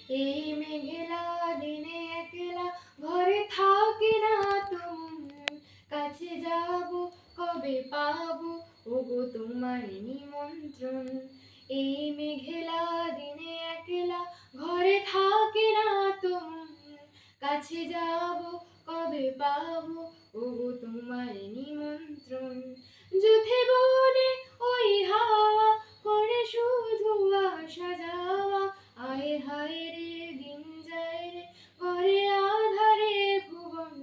এই মেঘলা দিনে একলা ঘরে থাকে না তো মন, কাছে যাব কবে পাবো ওগো তোমার নিমন্ত্রণ। এই মেঘলা দিনে একলা ঘরে থাকে না তো মন, কাছে যাব কবে পাবো ওগো তোমার নিমন্ত্রণ। যুথে বনে ওই হাওয়া করে শুধু আসা যাওয়া, আয় হায় রে দিন যায় রে ঘরে আধারে ভুবন,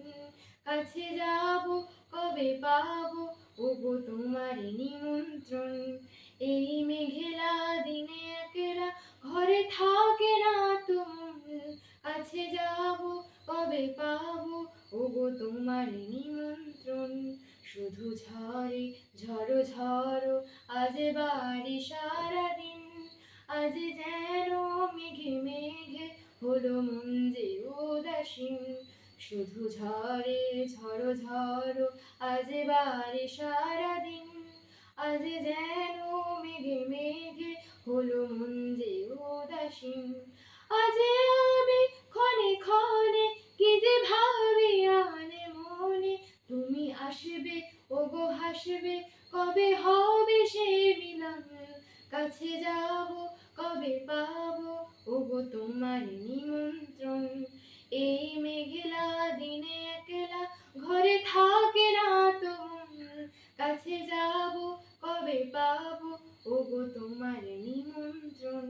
কাছে যাব কবে পাবো ওগো তোমার নিমন্ত্রণ। এই মেঘলা দিনে একলা ঘরে থাকে না তো মন, কাছে যাব কবে পাবো ওগো তোমার নিমন্ত্রণ। শুধু ঝরে ঝড়ো ঝড়ো আজ বাড়ি সারাদিন, আজ যেন মেঘে মেঘে হলো মন যে উদাসীন। শুধু ঝরে ঝড়ো ঝড়ো আজ বাড়ি সারাদিন, আজ যেন মেঘে মেঘে হলো মন যে উদাসীন। আজ আমি ক্ষণে ক্ষণে কি যে ভাবি আনে মনে, তুমি আসবে ওগো হাসবে কবে হবে সে মিলন, কাছে যাব কবে পাবো ওগো তোমার নিমন্ত্রণ। এই মেঘলা দিনে একলা ঘরে থাকে না তো মন, কাছে যাব কবে পাবো ওগো তোমার নিমন্ত্রণ,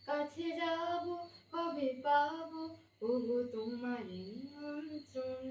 কাছে যাব কবে পাবো ওগো তোমার নিমন্ত্রণ।